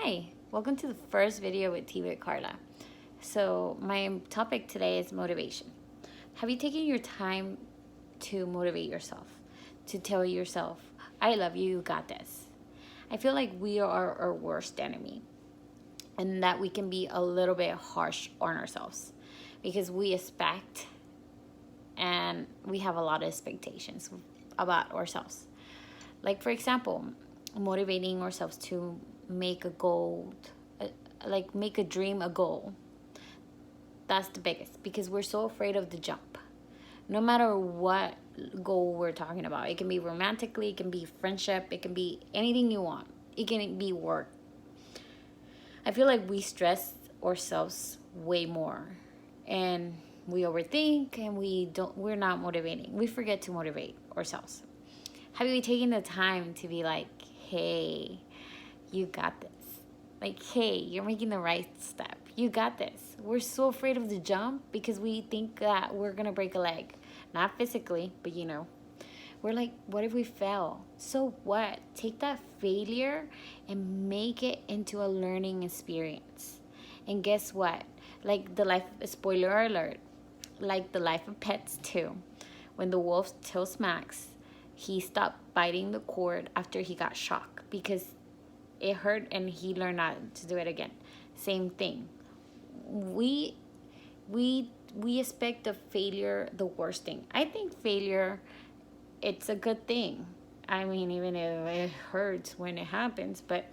Hi, welcome to the first video with Tea with Karla. So my topic today is motivation. Have you taken your time to motivate yourself? To tell yourself, I love you, you got this. I feel like we are our worst enemy and that we can be a little bit harsh on ourselves because we expect and we have a lot of expectations about ourselves. Like for example, motivating ourselves to make a goal, like make a dream a goal. That's the biggest because we're so afraid of the jump. No matter what goal we're talking about, it can be romantically, it can be friendship, it can be anything you want. It can be work. I feel like we stress ourselves way more and we overthink and we're not motivating. We forget to motivate ourselves. Have you taken the time to be like, hey, you got this? Like, hey, you're making the right step. You got this. We're so afraid of the jump because we think that we're going to break a leg. Not physically, but We're like, what if we fail? So what? Take that failure and make it into a learning experience. And guess what? Like spoiler alert, like the life of pets too. When the wolf's tail smacks, he stopped biting the cord after he got shocked because it hurt and he learned not to do it again. Same thing. We expect the failure the worst thing. I think failure, it's a good thing. I mean, even if it hurts when it happens, but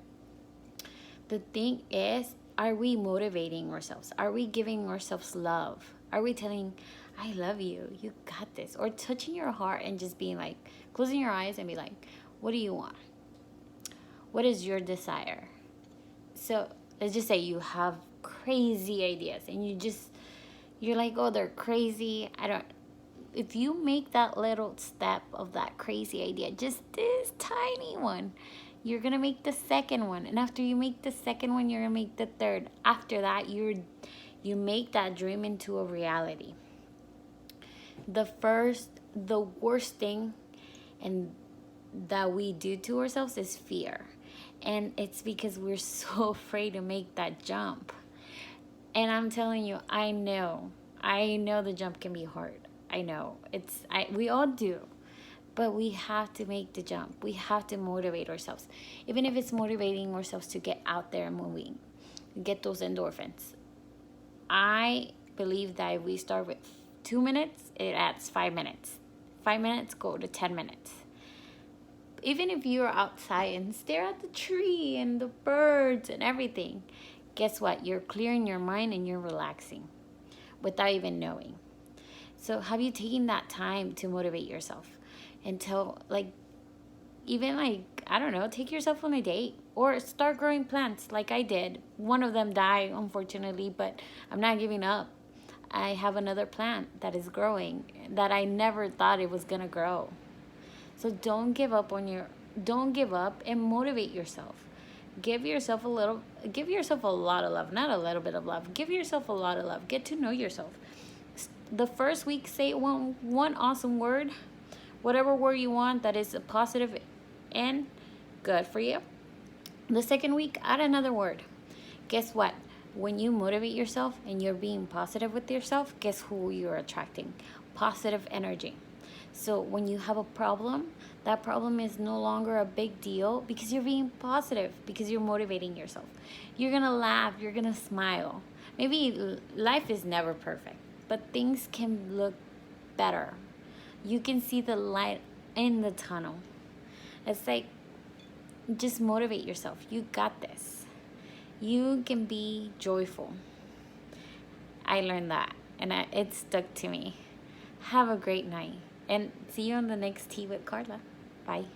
the thing is, are we motivating ourselves? Are we giving ourselves love? Are we telling, I love you, you got this? Or touching your heart and just being like, closing your eyes and be like, what do you want? What is your desire? So let's just say you have crazy ideas and you're like, oh, they're crazy. If you make that little step of that crazy idea, just this tiny one, you're going to make the second one. And after you make the second one, you're going to make the third. After that, you make that dream into a reality. The worst thing and that we do to ourselves is fear. And it's because we're so afraid to make that jump. And I'm telling you, I know the jump can be hard. I know we all do, but we have to make the jump. We have to motivate ourselves, even if it's motivating ourselves to get out there and moving, get those endorphins. I believe that if we start with 2 minutes, it adds 5 minutes. 5 minutes go to 10 minutes. Even if you're outside and stare at the tree and the birds and everything, guess what? You're clearing your mind and you're relaxing without even knowing. So have you taken that time to motivate yourself? Until I don't know, take yourself on a date or start growing plants like I did. One of them died, unfortunately, but I'm not giving up. I have another plant that is growing that I never thought it was going to grow. So don't give up and motivate yourself. Give yourself a lot of love, not a little bit of love. Give yourself a lot of love. Get to know yourself. The first week, say one awesome word, whatever word you want that is a positive and good for you. The second week, add another word. Guess what? When you motivate yourself and you're being positive with yourself, guess who you're attracting? Positive energy. So when you have a problem, that problem is no longer a big deal because you're being positive, because you're motivating yourself. You're going to laugh, you're going to smile. Maybe life is never perfect, but things can look better. You can see the light in the tunnel. It's like, just motivate yourself. You got this. You can be joyful. I learned that, and it stuck to me. Have a great night. And see you on the next Tea with Karla. Bye.